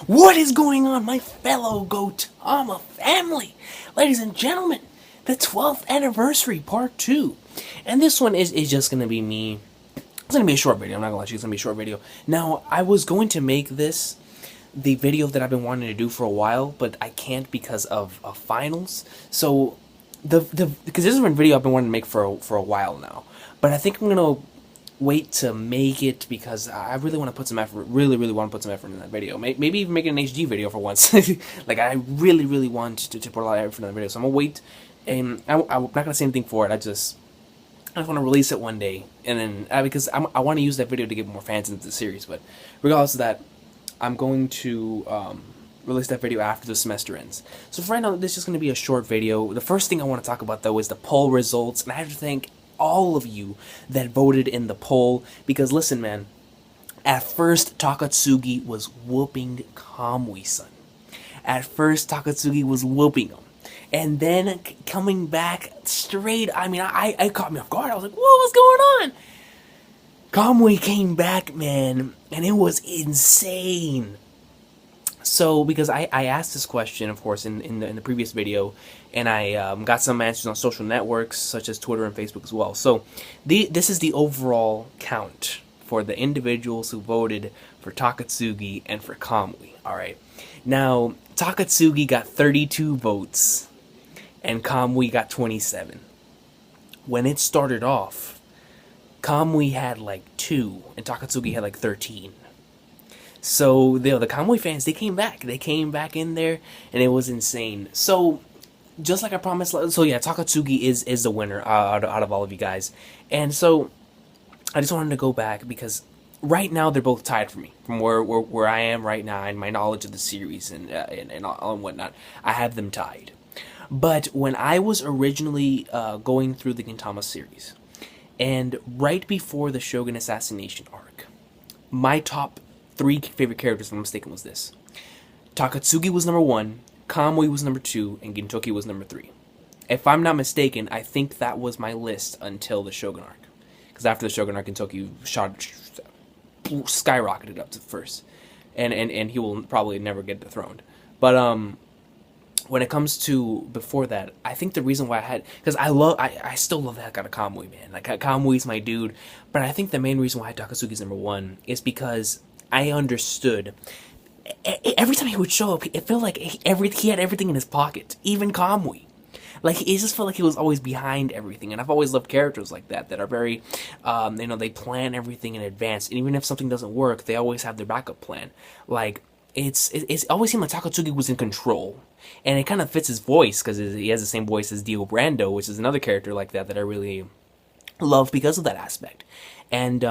What is going on, my fellow Gotama family? Ladies and gentlemen, the 12th anniversary part 2. And this one is just gonna be me. It's gonna be a short video, I'm not gonna lie to you, it's gonna be a short video. Now, I was going to make this the video that I've been wanting to do for a while, but I can't because of finals. So, because this is a video I've been wanting to make for a while now. But I think I'm gonna wait to make it because I really want to put some effort, really want to put some effort in that video. Maybe even make an HD video for once. Like, I really want to put a lot of effort in that video. So I'm going to wait, and I'm not going to say anything for it. I just want to release it one day. And then, because I want to use that video to get more fans into the series. But regardless of that, I'm going to release that video after the semester ends. So for right now, this is just going to be a short video. The first thing I want to talk about, though, is the poll results. And I have to thank all of you that voted in the poll, because listen, man, at first Takasugi was whooping Kamui, son. At first Takasugi was whooping him, and then coming back straight, I mean, I caught me off guard. I was like, whoa, what's going on? Kamui came back, man, and it was insane. So, because I asked this question, of course, in the previous video, and I got some answers on social networks, such as Twitter and Facebook as well. So, this is the overall count for the individuals who voted for Takasugi and for Kamui, alright? Now, Takasugi got 32 votes, and Kamui got 27. When it started off, Kamui had like 2, and Takasugi had like 13. So, the Kamui fans, they came back. They came back in there, and it was insane. So, just like I promised, so yeah, Takasugi is the winner out of all of you guys. And so, I just wanted to go back, because right now they're both tied for me. From where I am right now, and my knowledge of the series and all and whatnot, I have them tied. But when I was originally going through the Gintama series, and right before the Shogun assassination arc, my top 3 favorite characters, if I'm mistaken, was this. Takasugi was number 1, Kamui was number 2, and Gintoki was number 3. If I'm not mistaken, I think that was my list until the Shogun arc. Because after the Shogun arc, Gintoki skyrocketed up to first. And he will probably never get dethroned. But when it comes to before that, I think the reason why I had, because I still love the heck out of Kamui, man. Like, Kamui's my dude. But I think the main reason why Takasugi's number 1 is because I understood. Every time he would show up, it felt like he had everything in his pocket, even Kamui. Like, it just felt like he was always behind everything, and I've always loved characters like that are very, they plan everything in advance, and even if something doesn't work, they always have their backup plan. Like, it's always seemed like Takasugi was in control, and it kind of fits his voice, because he has the same voice as Dio Brando, which is another character like that I really love because of that aspect. And,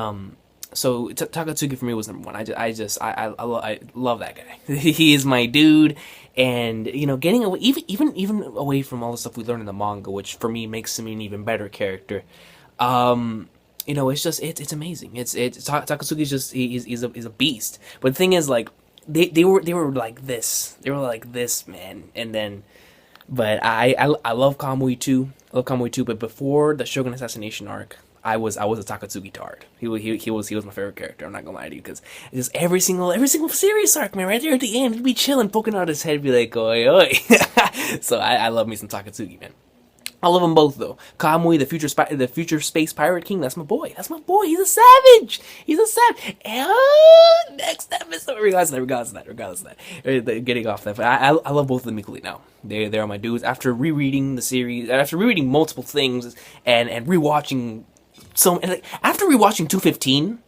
so Takasugi for me was number 1. I love that guy. He is my dude, and getting away even away from all the stuff we learned in the manga, which for me makes him an even better character. It's just it's amazing. Takasugi's just he's a beast. But the thing is, like, they were like this. They were like this, man. And then, but I love Kamui too. But before the Shogun assassination arc, I was a Takasugi tard. He was my favorite character. I'm not gonna lie to you, because just every single series arc, man, right there at the end, he'd be chilling, poking out his head, be like, oi oi. So I love me some Takasugi, man. I love them both, though. Kamui, the future space pirate king, that's my boy. He's a savage. And next episode, regardless of that. Getting off that, but I love both of them equally now. They are my dudes. After rereading the series, after rereading multiple things, and rewatching. So, after rewatching 215,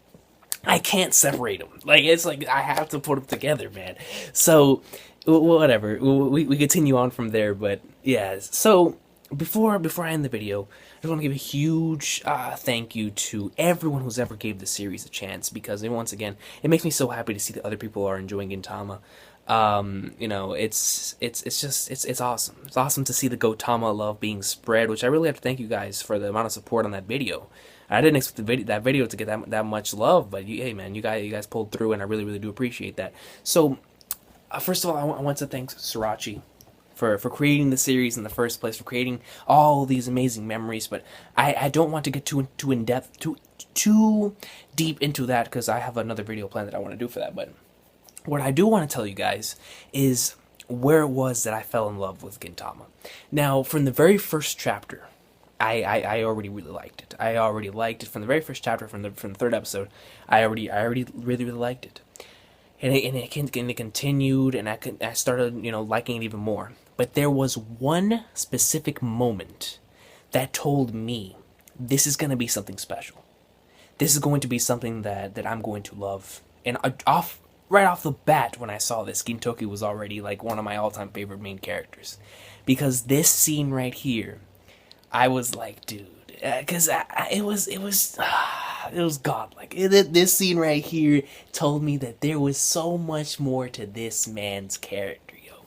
I can't separate them. Like, it's like I have to put them together, man. So, whatever. We continue on from there, but yeah. So, before I end the video, I just want to give a huge thank you to everyone who's ever gave the series a chance, because once again, it makes me so happy to see that other people are enjoying Gintama. It's awesome. It's awesome to see the Gotama love being spread, which I really have to thank you guys for the amount of support on that video. I didn't expect that video to get that much love, but hey, man, you guys pulled through, and I really do appreciate that. So, first of all, I want to thank Srirachi for creating the series in the first place, for creating all these amazing memories. But I don't want to get too in depth, too deep into that, because I have another video plan that I want to do for that. But what I do want to tell you guys is where it was that I fell in love with Gintama. Now, from the very first chapter, I already really liked it. I already liked it from the very first chapter, from the third episode. I already really liked it, and it continued, and I started liking it even more. But there was one specific moment that told me this is going to be something special. This is going to be something that I'm going to love. And right off the bat, when I saw this, Gintoki was already like one of my all-time favorite main characters, because this scene right here, I was like, dude, because it was godlike. This scene right here told me that there was so much more to this man's character, yo.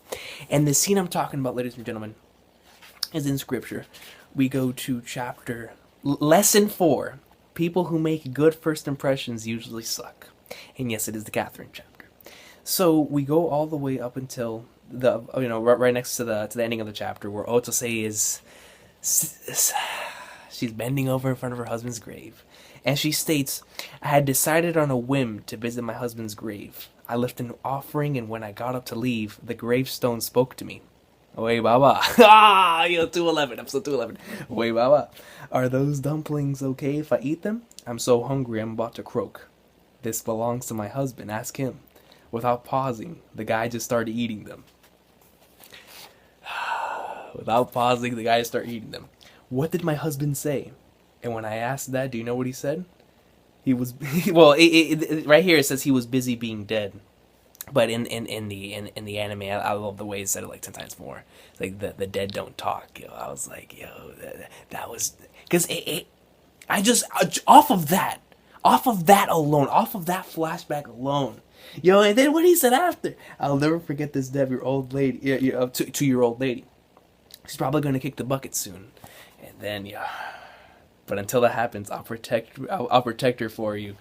And the scene I'm talking about, ladies and gentlemen, is in scripture. We go to lesson 4. People who make good first impressions usually suck. And yes, it is the Catherine chapter. So we go all the way up until right next to the ending of the chapter, where Otose is she's bending over in front of her husband's grave, and she states, "I had decided on a whim to visit my husband's grave. I left an offering, and when I got up to leave, the gravestone spoke to me. Wait, Baba." 211, episode 211. Wait, Baba. "Are those dumplings okay if I eat them? I'm so hungry I'm about to croak. This belongs to my husband, ask him." Without pausing, the guy just started eating them. Without pausing, the guy started eating them. What did my husband say? And when I asked that, do you know what he said? He was, well, right here it says he was busy being dead. But in the anime, I love the way it said it like 10 times more. It's like the dead don't talk. Yo, I was like, yo, that was, because I just off of that alone, off of that flashback alone, yo, and then what he said after, "I'll never forget this death, your old lady, 2-year-old lady. She's probably gonna kick the bucket soon." And then, yeah, but until that happens, I'll protect her for you.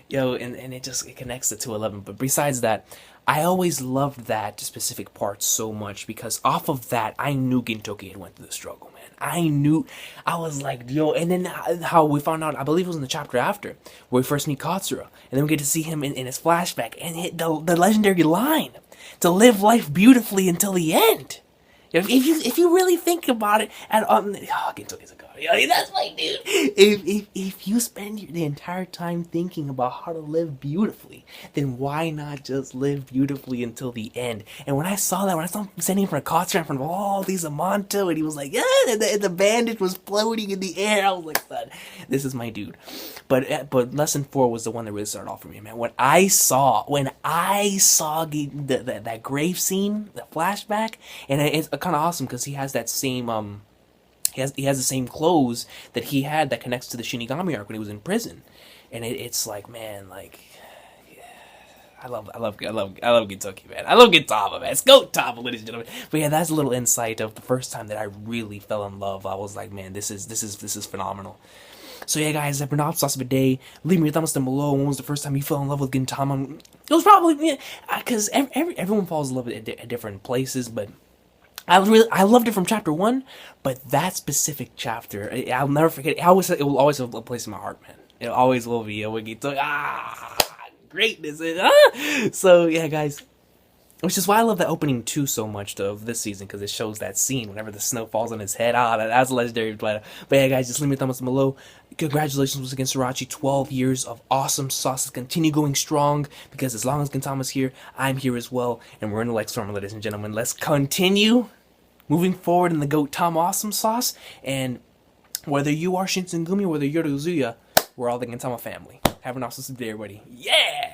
Yo, and it connects to 211. But besides that, I always loved that specific part so much, because off of that, I knew Gintoki had went through the struggle, man. I was like, yo, and then how we found out, I believe it was in the chapter after, where we first meet Katsura, and then we get to see him in his flashback, and hit the legendary line, "To live life beautifully until the end." If you really think about it, and Gintoki's a god. That's my dude. If you spend the entire time thinking about how to live beautifully, then why not just live beautifully until the end? And when I saw him standing in front of Katsura, in front of all these Amanto, and he was like, yeah, and the bandage was floating in the air, I was like, son, this is my dude. But lesson 4 was the one that really started off for me, man. When I saw that grave scene, the flashback, and it's kind of awesome because he has that same he has the same clothes that he had that connects to the Shinigami arc when he was in prison, and it's like, man, like, yeah, I love Gintoki, man. I love Gintama, man. It's Gintama, ladies and gentlemen. But yeah, that's a little insight of the first time that I really fell in love. I was like, man, this is phenomenal. So yeah, guys, that's been an sauce of a day. Leave me your thumbs down below. When was the first time you fell in love with Gintama? It was probably, because everyone falls in love at different places, but I loved it from chapter 1, but that specific chapter, I'll never forget. It will always have a place in my heart, man. It always will be. Greatness. So yeah, guys, which is why I love the opening 2 so much of this season, because it shows that scene whenever the snow falls on his head. That's legendary. But yeah, guys, just leave me a thumbs up below. Congratulations once again, Sorachi. 12 years of awesome sauces. Continue going strong, because as long as Gintama's here, I'm here as well, and we're in the Lex Storm, ladies and gentlemen. Let's continue moving forward in the Gintama awesome sauce, and whether you are Shinsengumi or whether you're Uzuya, we're all the Gintama family. Have an awesome day, everybody. Yeah!